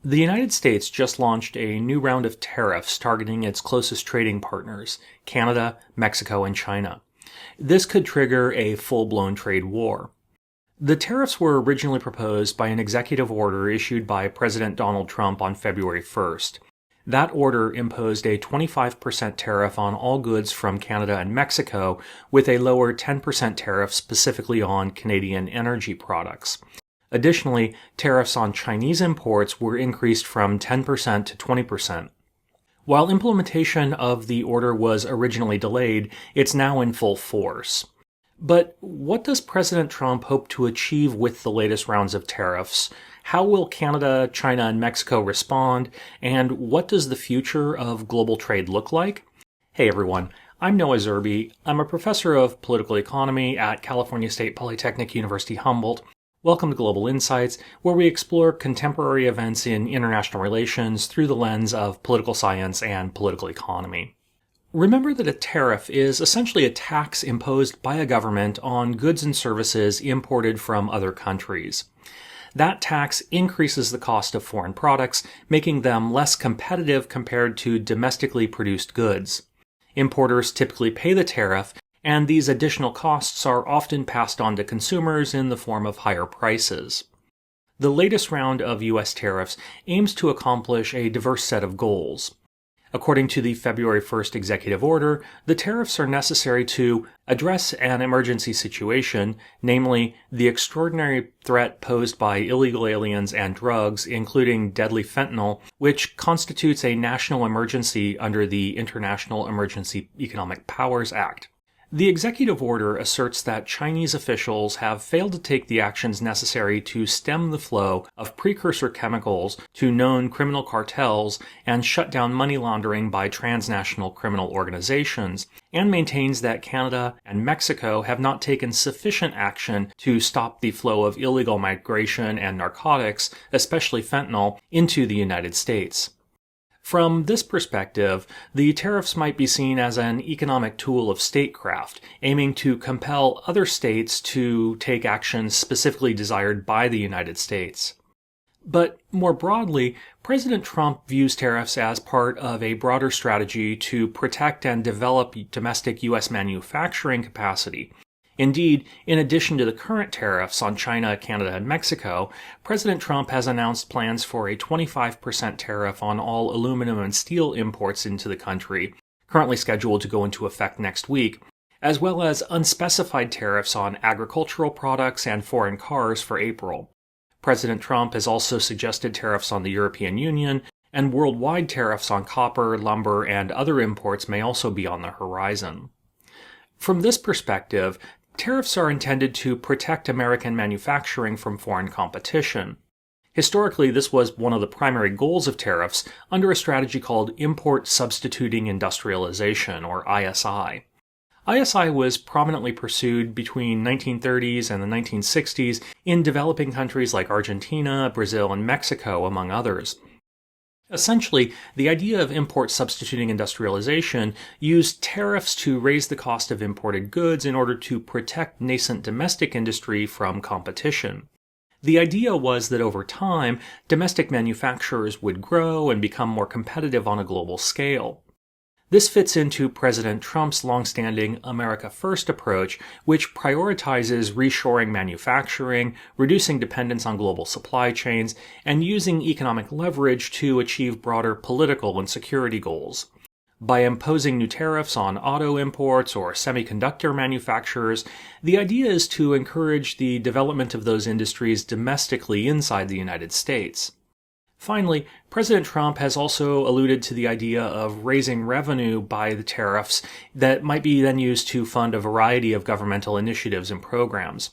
The United States just launched a new round of tariffs targeting its closest trading partners, Canada, Mexico, and China. This could trigger a full-blown trade war. The tariffs were originally proposed by an executive order issued by President Donald Trump on February 1st. That order imposed a 25% tariff on all goods from Canada and Mexico, with a lower 10% tariff specifically on Canadian energy products. Additionally, tariffs on Chinese imports were increased from 10% to 20%. While implementation of the order was originally delayed, it's now in full force. But what does President Trump hope to achieve with the latest rounds of tariffs? How will Canada, China, and Mexico respond? And what does the future of global trade look like? Hey everyone, I'm Noah Zerbe. I'm a professor of political economy at California State Polytechnic University Humboldt. Welcome to Global Insights, where we explore contemporary events in international relations through the lens of political science and political economy. Remember that a tariff is essentially a tax imposed by a government on goods and services imported from other countries. That tax increases the cost of foreign products, making them less competitive compared to domestically produced goods. Importers typically pay the tariff, and these additional costs are often passed on to consumers in the form of higher prices. The latest round of U.S. tariffs aims to accomplish a diverse set of goals. According to the February 1st executive order, the tariffs are necessary to address an emergency situation, namely the extraordinary threat posed by illegal aliens and drugs, including deadly fentanyl, which constitutes a national emergency under the International Emergency Economic Powers Act. The executive order asserts that Chinese officials have failed to take the actions necessary to stem the flow of precursor chemicals to known criminal cartels and shut down money laundering by transnational criminal organizations, and maintains that Canada and Mexico have not taken sufficient action to stop the flow of illegal migration and narcotics, especially fentanyl, into the United States. From this perspective, the tariffs might be seen as an economic tool of statecraft, aiming to compel other states to take actions specifically desired by the United States. But more broadly, President Trump views tariffs as part of a broader strategy to protect and develop domestic U.S. manufacturing capacity. Indeed, in addition to the current tariffs on China, Canada, and Mexico, President Trump has announced plans for a 25% tariff on all aluminum and steel imports into the country, currently scheduled to go into effect next week, as well as unspecified tariffs on agricultural products and foreign cars for April. President Trump has also suggested tariffs on the European Union, and worldwide tariffs on copper, lumber, and other imports may also be on the horizon. From this perspective, tariffs are intended to protect American manufacturing from foreign competition. Historically, this was one of the primary goals of tariffs under a strategy called Import Substituting Industrialization, or ISI. ISI was prominently pursued between 1930s and the 1960s in developing countries like Argentina, Brazil, and Mexico, among others. Essentially, the idea of import substituting industrialization used tariffs to raise the cost of imported goods in order to protect nascent domestic industry from competition. The idea was that over time, domestic manufacturers would grow and become more competitive on a global scale. This fits into President Trump's longstanding America First approach, which prioritizes reshoring manufacturing, reducing dependence on global supply chains, and using economic leverage to achieve broader political and security goals. By imposing new tariffs on auto imports or semiconductor manufacturers, the idea is to encourage the development of those industries domestically inside the United States. Finally, President Trump has also alluded to the idea of raising revenue by the tariffs that might be then used to fund a variety of governmental initiatives and programs.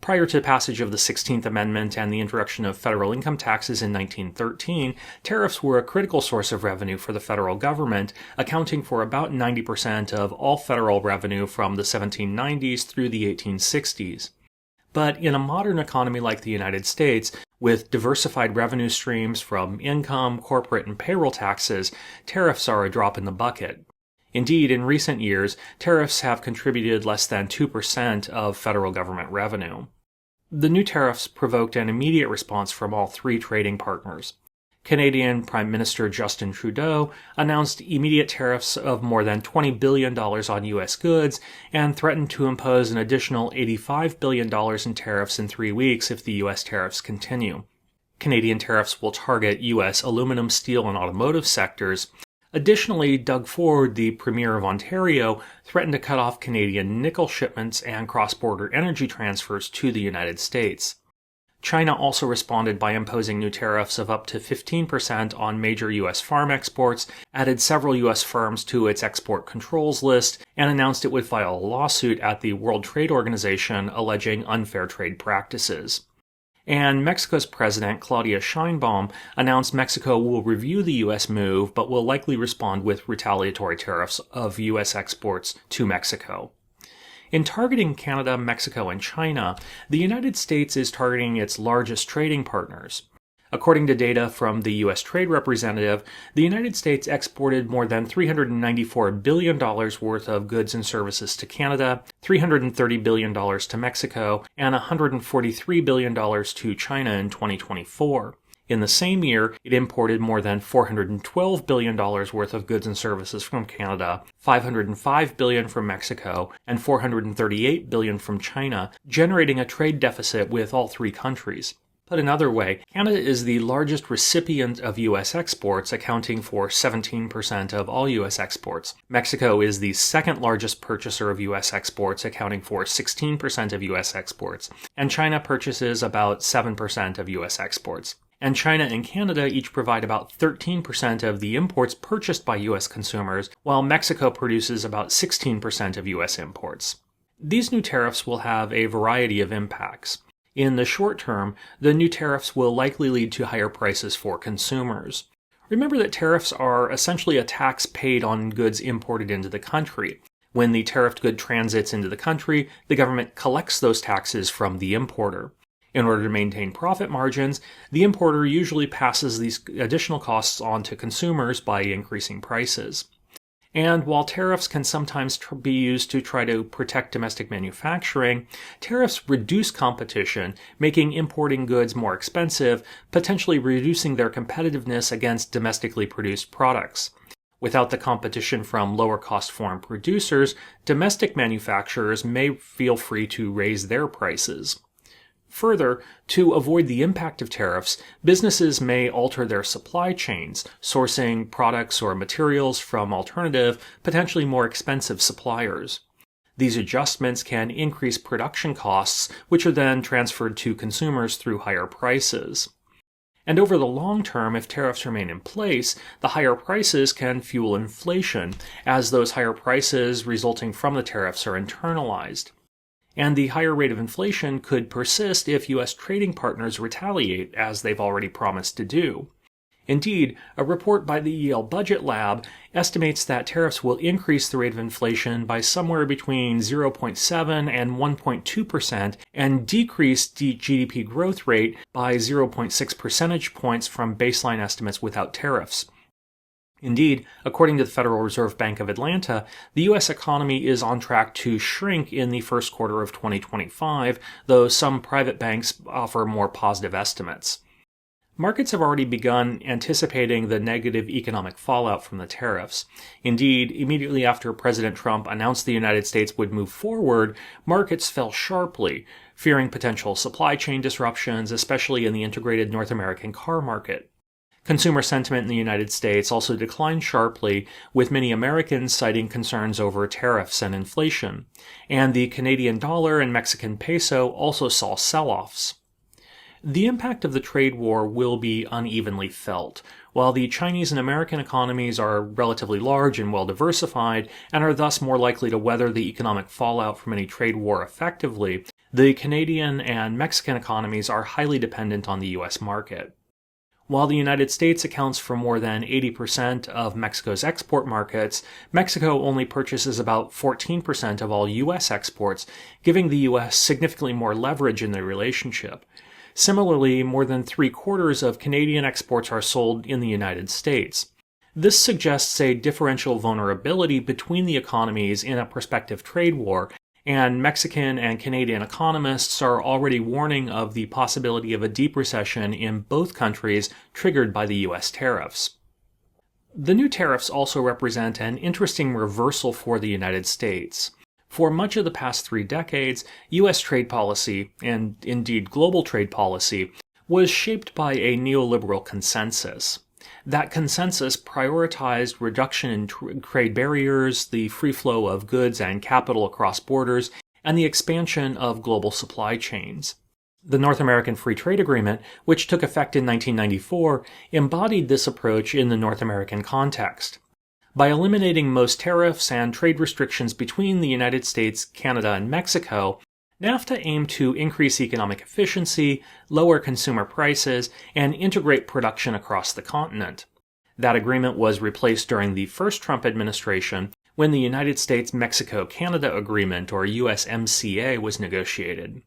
Prior to the passage of the 16th Amendment and the introduction of federal income taxes in 1913, tariffs were a critical source of revenue for the federal government, accounting for about 90% of all federal revenue from the 1790s through the 1860s. But in a modern economy like the United States, with diversified revenue streams from income, corporate, and payroll taxes, tariffs are a drop in the bucket. Indeed, in recent years, tariffs have contributed less than 2% of federal government revenue. The new tariffs provoked an immediate response from all three trading partners. Canadian Prime Minister Justin Trudeau announced immediate tariffs of more than $20 billion on U.S. goods and threatened to impose an additional $85 billion in tariffs in 3 weeks if the U.S. tariffs continue. Canadian tariffs will target U.S. aluminum, steel, and automotive sectors. Additionally, Doug Ford, the Premier of Ontario, threatened to cut off Canadian nickel shipments and cross-border energy transfers to the United States. China also responded by imposing new tariffs of up to 15% on major U.S. farm exports, added several U.S. firms to its export controls list, and announced it would file a lawsuit at the World Trade Organization alleging unfair trade practices. And Mexico's President, Claudia Sheinbaum, announced Mexico will review the U.S. move but will likely respond with retaliatory tariffs of U.S. exports to Mexico. In targeting Canada, Mexico, and China, the United States is targeting its largest trading partners. According to data from the U.S. Trade Representative, the United States exported more than $394 billion worth of goods and services to Canada, $330 billion to Mexico, and $143 billion to China in 2024. In the same year, it imported more than $412 billion worth of goods and services from Canada, $505 billion from Mexico, and $438 billion from China, generating a trade deficit with all three countries. Put another way, Canada is the largest recipient of U.S. exports, accounting for 17% of all U.S. exports. Mexico is the second largest purchaser of U.S. exports, accounting for 16% of U.S. exports. And China purchases about 7% of U.S. exports. And China and Canada each provide about 13% of the imports purchased by U.S. consumers, while Mexico produces about 16% of U.S. imports. These new tariffs will have a variety of impacts. In the short term, the new tariffs will likely lead to higher prices for consumers. Remember that tariffs are essentially a tax paid on goods imported into the country. When the tariffed good transits into the country, the government collects those taxes from the importer. In order to maintain profit margins, the importer usually passes these additional costs on to consumers by increasing prices. And while tariffs can sometimes be used to try to protect domestic manufacturing, tariffs reduce competition, making importing goods more expensive, potentially reducing their competitiveness against domestically produced products. Without the competition from lower-cost foreign producers, domestic manufacturers may feel free to raise their prices. Further, to avoid the impact of tariffs, businesses may alter their supply chains, sourcing products or materials from alternative, potentially more expensive suppliers. These adjustments can increase production costs, which are then transferred to consumers through higher prices. And over the long term, if tariffs remain in place, the higher prices can fuel inflation, as those higher prices resulting from the tariffs are internalized. And the higher rate of inflation could persist if U.S. trading partners retaliate, as they've already promised to do. Indeed, a report by the Yale Budget Lab estimates that tariffs will increase the rate of inflation by somewhere between 0.7 and 1.2% and decrease the GDP growth rate by 0.6 percentage points from baseline estimates without tariffs. Indeed, according to the Federal Reserve Bank of Atlanta, the U.S. economy is on track to shrink in the first quarter of 2025, though some private banks offer more positive estimates. Markets have already begun anticipating the negative economic fallout from the tariffs. Indeed, immediately after President Trump announced the United States would move forward, markets fell sharply, fearing potential supply chain disruptions, especially in the integrated North American car market. Consumer sentiment in the United States also declined sharply, with many Americans citing concerns over tariffs and inflation. And the Canadian dollar and Mexican peso also saw sell-offs. The impact of the trade war will be unevenly felt. While the Chinese and American economies are relatively large and well diversified, and are thus more likely to weather the economic fallout from any trade war effectively, the Canadian and Mexican economies are highly dependent on the U.S. market. While the United States accounts for more than 80% of Mexico's export markets, Mexico only purchases about 14% of all U.S. exports, giving the U.S. significantly more leverage in the relationship. Similarly, more than 3/4 of Canadian exports are sold in the United States. This suggests a differential vulnerability between the economies in a prospective trade war, and Mexican and Canadian economists are already warning of the possibility of a deep recession in both countries triggered by the U.S. tariffs. The new tariffs also represent an interesting reversal for the United States. For much of the past 3 decades, U.S. trade policy, and indeed global trade policy, was shaped by a neoliberal consensus. That consensus prioritized reduction in trade barriers, the free flow of goods and capital across borders, and the expansion of global supply chains. The North American Free Trade Agreement, which took effect in 1994, embodied this approach in the North American context. By eliminating most tariffs and trade restrictions between the United States, Canada, and Mexico, NAFTA aimed to increase economic efficiency, lower consumer prices, and integrate production across the continent. That agreement was replaced during the first Trump administration when the United States-Mexico-Canada Agreement, or USMCA, was negotiated.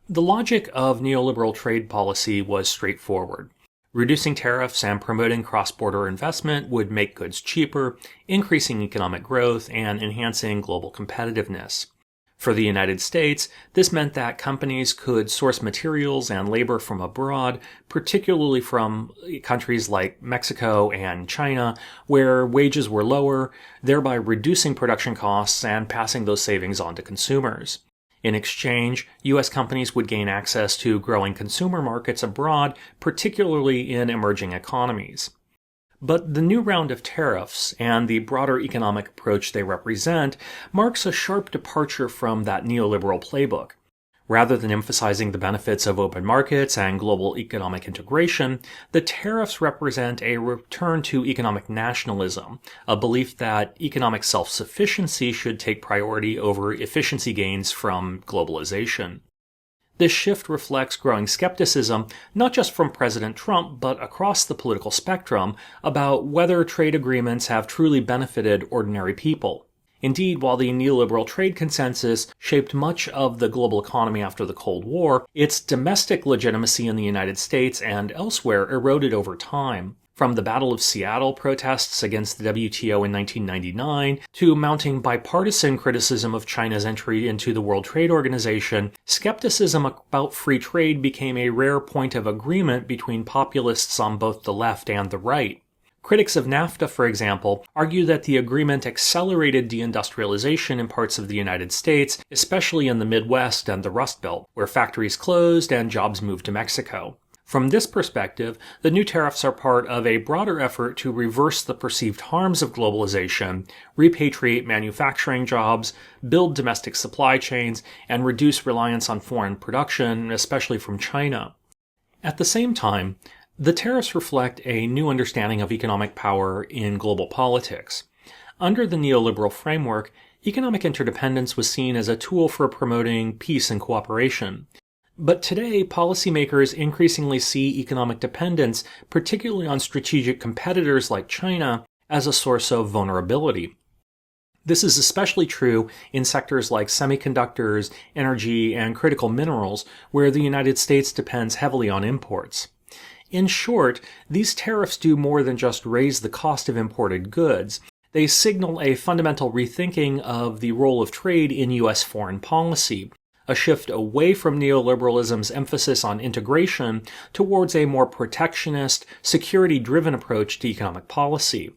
The logic of neoliberal trade policy was straightforward. Reducing tariffs and promoting cross-border investment would make goods cheaper, increasing economic growth, and enhancing global competitiveness. For the United States, this meant that companies could source materials and labor from abroad, particularly from countries like Mexico and China, where wages were lower, thereby reducing production costs and passing those savings on to consumers. In exchange, U.S. companies would gain access to growing consumer markets abroad, particularly in emerging economies. But the new round of tariffs and the broader economic approach they represent marks a sharp departure from that neoliberal playbook. Rather than emphasizing the benefits of open markets and global economic integration, the tariffs represent a return to economic nationalism, a belief that economic self-sufficiency should take priority over efficiency gains from globalization. This shift reflects growing skepticism, not just from President Trump, but across the political spectrum, about whether trade agreements have truly benefited ordinary people. Indeed, while the neoliberal trade consensus shaped much of the global economy after the Cold War, its domestic legitimacy in the United States and elsewhere eroded over time. From the Battle of Seattle protests against the WTO in 1999 to mounting bipartisan criticism of China's entry into the World Trade Organization, skepticism about free trade became a rare point of agreement between populists on both the left and the right. Critics of NAFTA, for example, argue that the agreement accelerated deindustrialization in parts of the United States, especially in the Midwest and the Rust Belt, where factories closed and jobs moved to Mexico. From this perspective, the new tariffs are part of a broader effort to reverse the perceived harms of globalization, repatriate manufacturing jobs, build domestic supply chains, and reduce reliance on foreign production, especially from China. At the same time, the tariffs reflect a new understanding of economic power in global politics. Under the neoliberal framework, economic interdependence was seen as a tool for promoting peace and cooperation. But today, policymakers increasingly see economic dependence, particularly on strategic competitors like China, as a source of vulnerability. This is especially true in sectors like semiconductors, energy, and critical minerals, where the United States depends heavily on imports. In short, these tariffs do more than just raise the cost of imported goods. They signal a fundamental rethinking of the role of trade in U.S. foreign policy, a shift away from neoliberalism's emphasis on integration towards a more protectionist, security-driven approach to economic policy.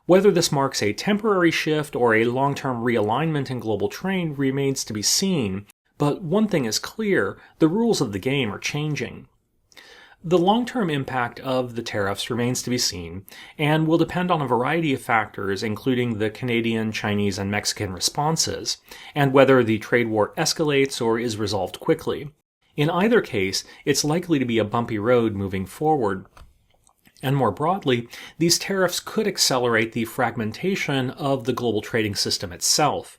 Whether this marks a temporary shift or a long-term realignment in global trade remains to be seen, but one thing is clear: the rules of the game are changing. The long-term impact of the tariffs remains to be seen and will depend on a variety of factors, including the Canadian, Chinese, and Mexican responses, and whether the trade war escalates or is resolved quickly. In either case, it's likely to be a bumpy road moving forward. And more broadly, these tariffs could accelerate the fragmentation of the global trading system itself.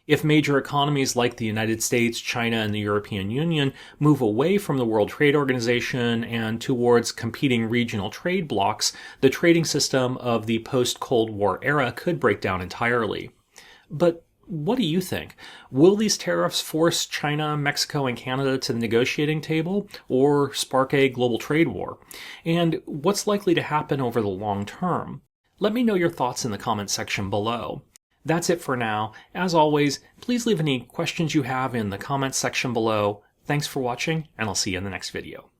If major economies like the United States, China, and the European Union move away from the World Trade Organization and towards competing regional trade blocs, the trading system of the post-Cold War era could break down entirely. But what do you think? Will these tariffs force China, Mexico, and Canada to the negotiating table, or spark a global trade war? And what's likely to happen over the long term? Let me know your thoughts in the comments section below. That's it for now. As always, please leave any questions you have in the comments section below. Thanks for watching, and I'll see you in the next video.